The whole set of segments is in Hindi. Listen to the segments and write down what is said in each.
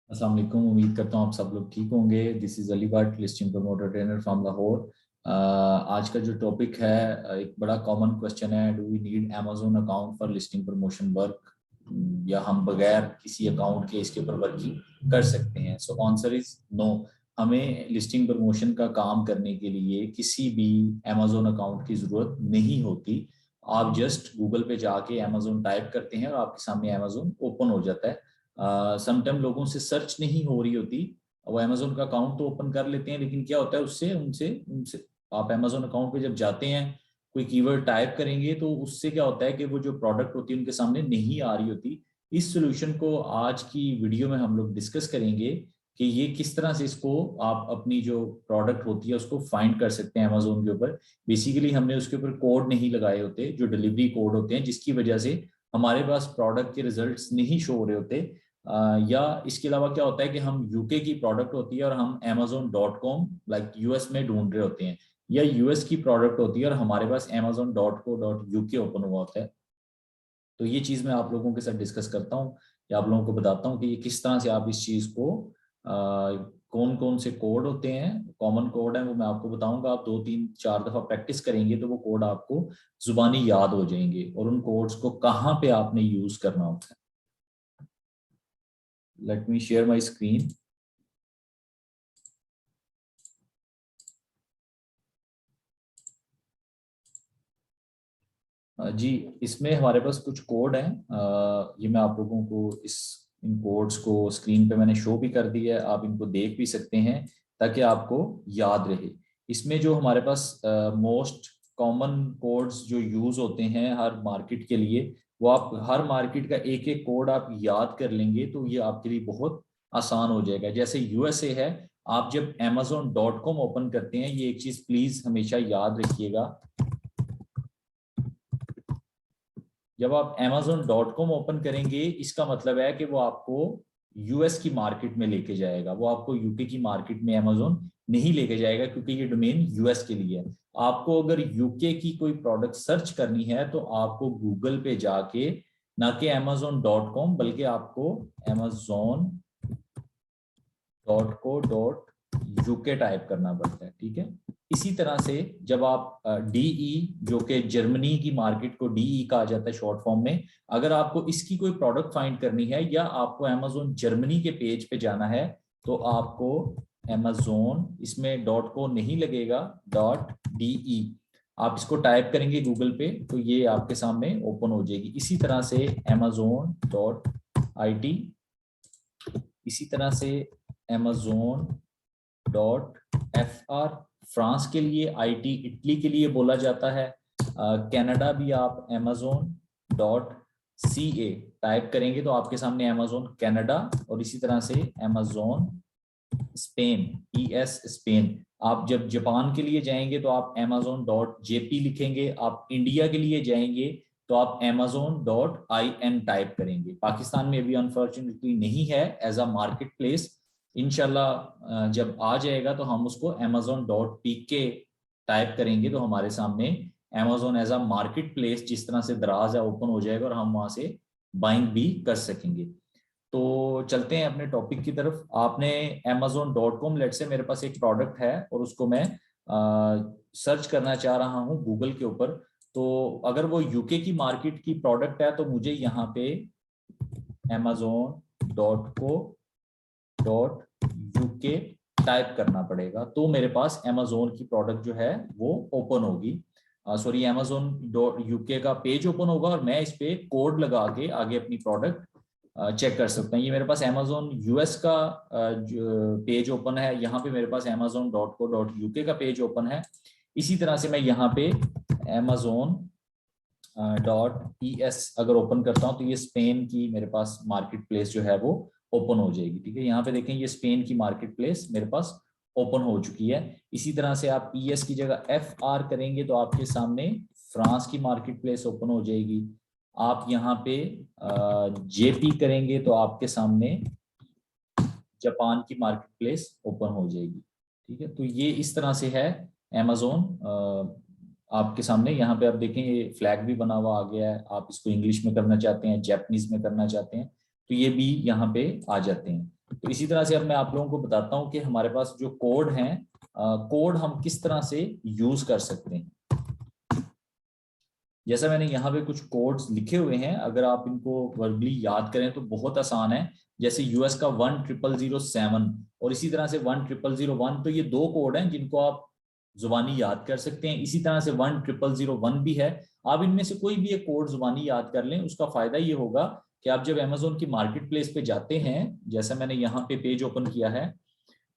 अस्सलाम वालेकुम। उम्मीद करता हूँ आप सब लोग ठीक होंगे। This is Ali Bhatt, listing promoter trainer from Lahore. आज का जो टॉपिक है, एक बड़ा कॉमन क्वेश्चन है, do we need Amazon account for listing promotion work, या हम बगैर किसी अकाउंट के इसके ऊपर वर्किंग कर सकते हैं। So answer is no. हमें लिस्टिंग प्रमोशन का काम करने के लिए किसी भी अमेजोन अकाउंट की ज़रूरत नहीं होती। आप जस्ट गूगल पे जाके अमेजोन टाइप करते हैं और आपके सामने अमेजोन ओपन हो जाता है। समटाइम लोगों से सर्च नहीं हो रही होती, वो अमेजोन का अकाउंट तो ओपन कर लेते हैं, लेकिन क्या होता है उससे उनसे उनसे आप अमेजोन अकाउंट पे जब जाते हैं, कोई कीवर्ड टाइप करेंगे तो उससे क्या होता है कि वो जो प्रोडक्ट होती है उनके सामने नहीं आ रही होती। इस सोल्यूशन को आज की वीडियो में हम लोग डिस्कस करेंगे कि ये किस तरह से इसको आप अपनी जो प्रोडक्ट होती है उसको फाइंड कर सकते हैं अमेजोन के ऊपर। बेसिकली हमने उसके ऊपर कोड नहीं लगाए होते, जो डिलीवरी कोड होते हैं, जिसकी वजह से हमारे पास प्रोडक्ट के रिजल्ट्स नहीं शो हो रहे होते। या इसके अलावा क्या होता है कि हम यूके की प्रोडक्ट होती है और हम amazon.com लाइक यूएस में ढूंढ रहे होते हैं, या यूएस की प्रोडक्ट होती है और हमारे पास amazon.co.uk ओपन हुआ होता है। तो ये चीज़ मैं आप लोगों के साथ डिस्कस करता हूँ, या आप लोगों को बताता हूँ कि ये किस तरह से आप इस चीज़ को कौन कौन से कोड होते हैं, कॉमन कोड है वो मैं आपको बताऊंगा। आप 2 3 4 दफ़ा प्रैक्टिस करेंगे तो वो कोड आपको जुबानी याद हो जाएंगे, और उन कोड्स को कहाँ पे आपने यूज़ करना होता है। Let me share my screen. जी, इसमें हमारे पास कुछ कोड हैं। ये मैं आप लोगों को इन कोड्स को स्क्रीन पे मैंने शो भी कर दिया है, आप इनको देख भी सकते हैं ताकि आपको याद रहे। इसमें जो हमारे पास मोस्ट कॉमन कोड्स जो यूज़ होते हैं हर मार्केट के लिए, वो आप हर मार्केट का एक एक कोड आप याद कर लेंगे तो ये आपके लिए बहुत आसान हो जाएगा। जैसे यूएसए है, आप जब amazon.com ओपन करते हैं, ये एक चीज़ प्लीज़ हमेशा याद रखिएगा, जब आप amazon.com ओपन करेंगे इसका मतलब है कि वो आपको यूएस की मार्केट में लेके जाएगा, वो आपको यूके की मार्केट में अमेजोन नहीं लेके जाएगा, क्योंकि ये डोमेन यूएस के लिए है। आपको अगर यूके की कोई प्रोडक्ट सर्च करनी है तो आपको गूगल पे जाके, ना कि amazon.com, बल्कि आपको amazon.co.uk टाइप करना पड़ता है। ठीक है, इसी तरह से जब आप डीई, जो कि जर्मनी की मार्केट को डीई कहा जाता है शॉर्ट फॉर्म में, अगर आपको इसकी कोई प्रोडक्ट फाइंड करनी है या आपको अमेजोन जर्मनी के पेज पे जाना है तो आपको अमेजोन, इसमें डॉट को नहीं लगेगा, .de आप इसको टाइप करेंगे गूगल पे तो ये आपके सामने ओपन हो जाएगी। इसी तरह से amazon.it, इसी तरह से amazon.fr, फ्रांस के लिए, IT इटली के लिए बोला जाता है। कनाडा भी आप amazon.ca टाइप करेंगे तो आपके सामने अमेजोन कनाडा, और इसी तरह से अमेजोन स्पेन, ES स्पेन। आप जब जापान के लिए जाएंगे तो आप amazon.jp लिखेंगे। आप इंडिया के लिए जाएंगे तो आप amazon.in टाइप करेंगे। पाकिस्तान में अभी अनफॉर्चुनेटली नहीं है एज अ मार्केट प्लेस, इंशाल्लाह जब आ जाएगा तो हम उसको amazon.pk टाइप करेंगे तो हमारे सामने Amazon as a market place जिस तरह से दराज है ओपन हो जाएगा और हम वहां से बाइंग भी कर सकेंगे। तो चलते हैं अपने टॉपिक की तरफ। आपने amazon.com, लेट से मेरे पास एक प्रोडक्ट है और उसको मैं सर्च करना चाह रहा हूँ गूगल के ऊपर, तो अगर वो यूके की मार्केट की प्रोडक्ट है तो मुझे यहाँ पे amazon.co.uk टाइप करना पड़ेगा, तो मेरे पास अमेजोन की प्रोडक्ट जो है वो ओपन होगी। सॉरी, amazon.uk का पेज ओपन होगा और मैं इस पे कोड लगा के आगे अपनी प्रोडक्ट चेक कर सकते हैं। ये मेरे पास अमेजोन यूएस का पेज ओपन है, यहाँ पे मेरे पास amazon.co.uk का पेज ओपन है। इसी तरह से मैं यहाँ पे amazon.es अगर ओपन करता हूँ तो ये स्पेन की मेरे पास मार्केट प्लेस जो है वो ओपन हो जाएगी। ठीक है, यहाँ पे देखें ये स्पेन की मार्केट प्लेस मेरे पास ओपन हो चुकी है। इसी तरह से आप ES की जगह FR करेंगे तो आपके सामने फ्रांस की मार्केट प्लेस ओपन हो जाएगी। आप यहाँ पे JP करेंगे तो आपके सामने जापान की मार्केट प्लेस ओपन हो जाएगी। ठीक है, तो ये इस तरह से है अमेजोन आपके सामने। यहाँ पे आप देखें ये फ्लैग भी बना हुआ आ गया है। आप इसको इंग्लिश में करना चाहते हैं, जापानीज में करना चाहते हैं तो ये भी यहाँ पे आ जाते हैं। तो इसी तरह से अब मैं आप लोगों को बताता हूं कि हमारे पास जो कोड हैं, कोड हम किस तरह से यूज कर सकते हैं। जैसा मैंने यहाँ पे कुछ कोड्स लिखे हुए हैं, अगर आप इनको वर्बली याद करें तो बहुत आसान है। जैसे यूएस का 10007 और इसी तरह से 10001, तो ये दो कोड हैं जिनको आप जुबानी याद कर सकते हैं। इसी तरह से 10001 भी है। आप इनमें से कोई भी एक कोड जुबानी याद कर लें, उसका फायदा ये होगा कि आप जब अमेजोन की मार्केट प्लेस पे जाते हैं, जैसा मैंने यहाँ पे पेज ओपन किया है,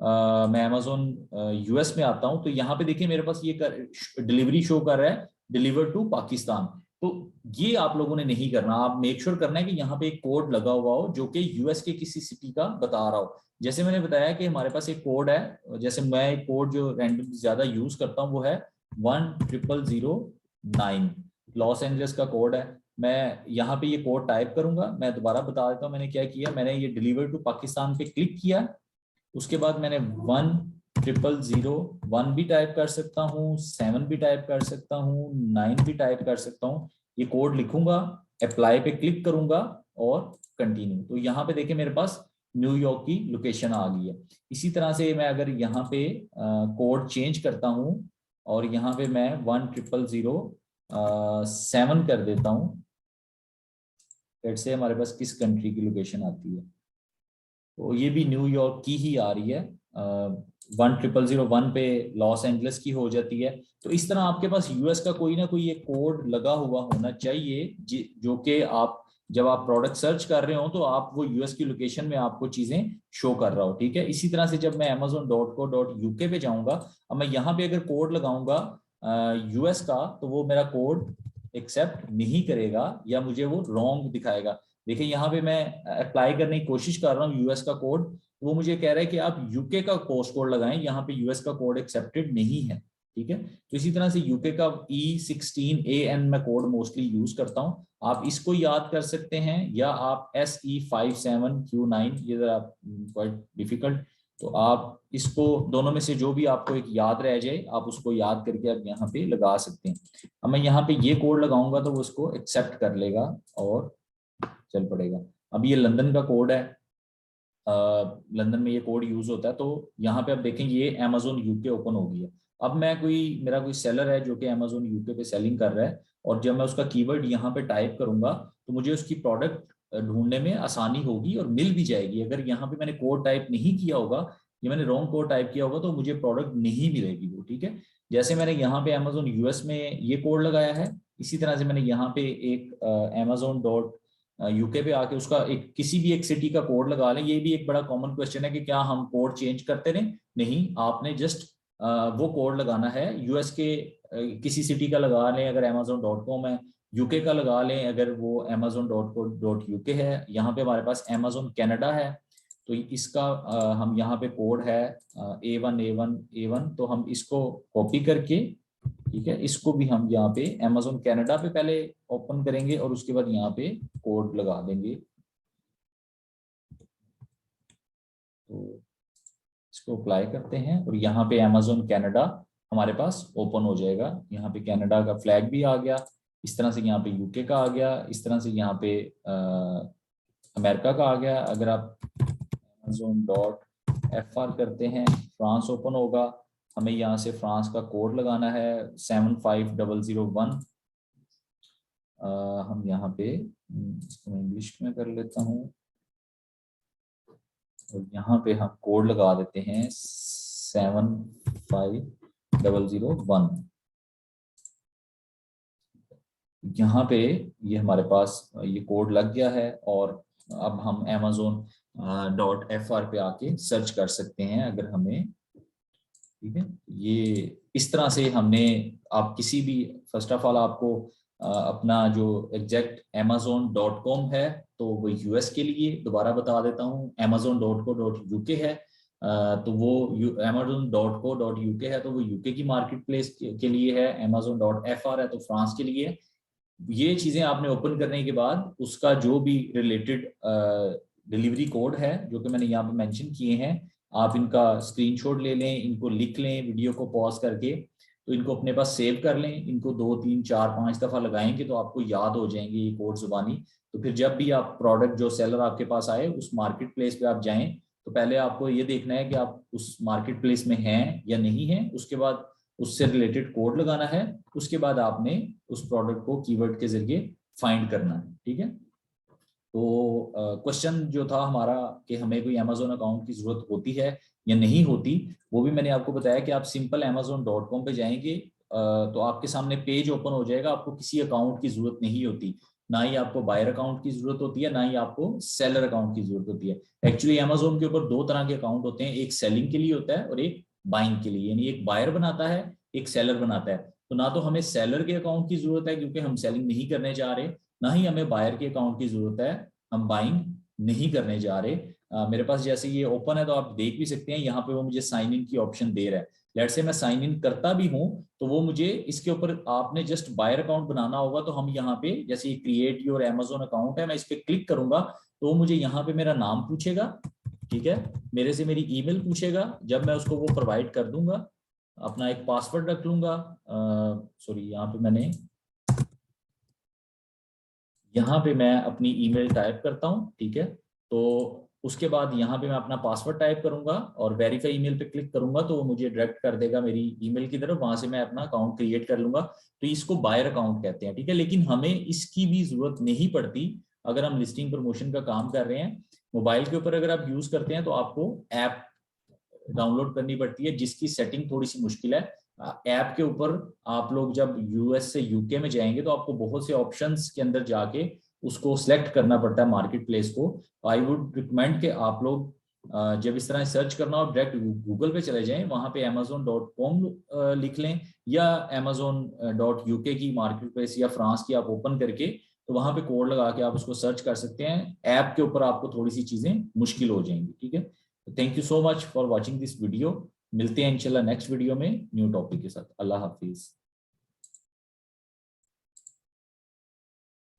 मैं अमेजोन यूएस में आता हूं, तो यहाँ पे देखिए मेरे पास ये डिलीवरी शो कर रहा है, डिलीवर टू पाकिस्तान। तो ये आप लोगों ने नहीं करना, आप मेक श्योर करना है कि यहाँ पे एक कोड लगा हुआ हो जो कि यूएस के किसी सिटी का बता रहा हो। जैसे मैंने बताया कि हमारे पास एक कोड है, जैसे मैं एक कोड जो रैंडम ज्यादा यूज करता हूँ वो है 10009, लॉस एंजलिस का कोड है। मैं यहाँ पे ये कोड टाइप करूंगा, मैं दोबारा बता देता हूँ मैंने क्या किया। मैंने ये डिलीवर टू पाकिस्तान पे क्लिक किया, उसके बाद मैंने 10001 भी टाइप कर सकता हूँ, 7 भी टाइप कर सकता हूँ, 9 भी टाइप कर सकता हूँ। ये कोड लिखूंगा, अप्लाई पे क्लिक करूंगा और कंटिन्यू। तो यहाँ पे देखिए मेरे पास न्यूयॉर्क की लोकेशन आ गई है। इसी तरह से मैं अगर यहाँ पे कोड चेंज करता हूँ और यहाँ पे मैं 10007 कर देता हूँ, लेट्स से हमारे पास किस कंट्री की लोकेशन आती है, तो ये भी न्यूयॉर्क की ही आ रही है। 10001 पे लॉस एंजलिस की हो जाती है। तो इस तरह आपके पास यूएस का कोई ना कोई एक कोड लगा हुआ होना चाहिए, जो कि आप जब आप प्रोडक्ट सर्च कर रहे हो तो आप वो यूएस की लोकेशन में आपको चीजें शो कर रहा हो। ठीक है, इसी तरह से जब मैं amazon.co.uk पे जाऊंगा, अब मैं यहाँ पे अगर कोड लगाऊंगा यूएस का, तो वो मेरा कोड एक्सेप्ट नहीं करेगा या मुझे वो रॉन्ग दिखाएगा। देखिए यहाँ पे मैं अप्लाई करने की कोशिश कर रहा हूँ यूएस का कोड, वो मुझे कह रहा है कि आप यूके का पोस्ट कोड लगाएं, यहाँ पे यूएस का कोड एक्सेप्टेड नहीं है। ठीक है, तो इसी तरह से यूके का E16AN मैं कोड मोस्टली यूज करता हूँ, आप इसको याद कर सकते हैं, या आप SE57Q9, ये जरा क्वाइट डिफिकल्ट, तो आप इसको दोनों में से जो भी आपको एक याद रह जाए आप उसको याद करके आप यहाँ पे लगा सकते हैं। अब मैं यहाँ पे ये कोड लगाऊंगा तो वो उसको एक्सेप्ट कर लेगा और चल पड़ेगा। अब ये लंदन का कोड है, लंदन में ये कोड यूज होता है। तो यहाँ पे आप देखेंगे ये अमेजोन यूके ओपन हो गई है। अब मेरा कोई सेलर है जो कि अमेजोन यूके पे सेलिंग कर रहा है, और जब मैं उसका कीवर्ड यहाँ पे टाइप करूंगा तो मुझे उसकी प्रोडक्ट ढूंढने में आसानी होगी और मिल भी जाएगी। अगर यहाँ पे मैंने कोड टाइप नहीं किया होगा या मैंने रॉन्ग कोड टाइप किया होगा तो मुझे प्रोडक्ट नहीं मिलेगी वो। ठीक है, जैसे मैंने यहाँ पे अमेजोन यूएस में ये कोड लगाया है, इसी तरह से मैंने यहाँ पे एक amazon.uk पे आके उसका एक किसी भी एक सिटी का कोड लगा लें। ये भी एक बड़ा कॉमन क्वेश्चन है कि क्या हम कोड चेंज करते रहें? नहीं, आपने जस्ट वो कोड लगाना है यूएस के किसी सिटी का लगा लें अगर amazon.com है, यूके का लगा लें अगर वो amazon.co.uk है। यहाँ पे हमारे पास amazon कनाडा है, तो इसका हम यहाँ पे कोड है A1, तो हम इसको कॉपी करके, ठीक है, इसको भी हम यहाँ पे amazon कनाडा पे पहले ओपन करेंगे और उसके बाद यहाँ पे कोड लगा देंगे। तो इसको अप्लाई करते हैं और यहाँ पे amazon कनाडा हमारे पास ओपन हो जाएगा। यहाँ पे कनाडा का फ्लैग भी आ गया, इस तरह से यहाँ पे यूके का आ गया, इस तरह से यहाँ पे अमेरिका का आ गया। अगर आप amazon.fr करते हैं, फ्रांस ओपन होगा। हमें यहाँ से फ्रांस का कोड लगाना है 75001। हम यहाँ पे इसको मैं इंग्लिश में कर लेता हूँ और यहाँ पे हम कोड लगा देते हैं 75001। यहाँ पे ये हमारे पास ये कोड लग गया है और अब हम amazon.fr पे आके सर्च कर सकते हैं अगर हमें। ठीक है, ये इस तरह से हमने, आप किसी भी, फर्स्ट ऑफ ऑल आपको अपना जो एग्जैक्ट amazon.com है तो वो यूएस के लिए, दोबारा बता देता हूँ, amazon.co.uk है तो वो amazon.co.uk है तो वो यूके की मार्केट प्लेस के लिए है, amazon.fr है तो फ्रांस के लिए है। ये चीजें आपने ओपन करने के बाद उसका जो भी रिलेटेड डिलीवरी कोड है जो कि मैंने यहाँ पे मेंशन किए हैं, आप इनका स्क्रीनशॉट ले लें, इनको लिख लें वीडियो को पॉज करके, तो इनको अपने पास सेव कर लें। इनको 2 3 4 5 दफा लगाएंगे तो आपको याद हो जाएंगे ये कोड जुबानी। तो फिर जब भी आप प्रोडक्ट जो सेलर आपके पास आए उस मार्केट प्लेस पे आप जाएं तो पहले आपको ये देखना है कि आप उस मार्केट प्लेस में हैं या नहीं हैं, उसके बाद उससे रिलेटेड कोड लगाना है, उसके बाद आपने उस प्रोडक्ट को कीवर्ड के जरिए फाइंड करना है। ठीक है, तो क्वेश्चन जो था हमारा कि हमें कोई अमेजोन अकाउंट की जरूरत होती है या नहीं होती, वो भी मैंने आपको बताया कि आप सिंपल amazon.com पे जाएंगे तो आपके सामने पेज ओपन हो जाएगा, आपको किसी अकाउंट की जरूरत नहीं होती, ना ही आपको बायर अकाउंट की जरूरत होती है, ना ही आपको सेलर अकाउंट की जरूरत होती है। एक्चुअली अमेजोन के ऊपर दो तरह के अकाउंट होते हैं, एक सेलिंग के लिए होता है और एक बाइंग के लिए, यानी एक बायर बनाता है एक सेलर बनाता है। तो ना तो हमें सेलर के अकाउंट की जरूरत है क्योंकि हम सेलिंग नहीं करने जा रहे, ना ही हमें बायर के अकाउंट की जरूरत है, हम बाइंग नहीं करने जा रहे। मेरे पास जैसे ये ओपन है तो आप देख भी सकते हैं, यहाँ पे वो मुझे साइन इन की ऑप्शन दे रहा है। लेट से मैं साइन इन करता भी हूं तो वो मुझे इसके ऊपर आपने जस्ट बायर अकाउंट बनाना होगा, तो हम यहाँ पे जैसे क्रिएट योर अमेजोन अकाउंट है, मैं इस पर क्लिक करूंगा तो मुझे यहाँ पे मेरा नाम पूछेगा, ठीक है, मेरे से मेरी ईमेल पूछेगा, जब मैं उसको वो प्रोवाइड कर दूंगा, अपना एक पासवर्ड रख लूंगा, सॉरी यहाँ पे मैंने यहाँ पे मैं अपनी ईमेल टाइप करता हूँ, ठीक है, तो उसके बाद यहाँ पे मैं अपना पासवर्ड टाइप करूंगा और वेरीफाई ईमेल पे क्लिक करूंगा तो वो मुझे डायरेक्ट कर देगा मेरी ईमेल की तरफ, वहां से मैं अपना अकाउंट क्रिएट कर लूंगा। तो इसको बायर अकाउंट कहते हैं, ठीक है, लेकिन हमें इसकी भी जरूरत नहीं पड़ती अगर हम लिस्टिंग प्रमोशन का काम कर रहे हैं। मोबाइल के ऊपर अगर आप यूज करते हैं तो आपको ऐप डाउनलोड करनी पड़ती है, जिसकी सेटिंग थोड़ी सी मुश्किल है। ऐप के ऊपर आप लोग जब यूएस से यूके में जाएंगे तो आपको बहुत से ऑप्शंस के अंदर जाके उसको सिलेक्ट करना पड़ता है मार्केट प्लेस को। आई वुड रिकमेंड कि आप लोग जब इस तरह सर्च करना हो डायरेक्ट गूगल पे चले जाएं, वहां पे amazon.com लिख लें या amazon.uk की मार्केट प्लेस या फ्रांस की आप ओपन करके तो वहां पे कोड लगा के आप उसको सर्च कर सकते हैं। ऐप के ऊपर आपको थोड़ी सी चीजें मुश्किल हो जाएंगी, ठीक है। Thank you so much for watching this video. मिलते हैं इंशाल्लाह नेक्स्ट वीडियो में न्यू टॉपिक के साथ। अल्लाह हाफिज।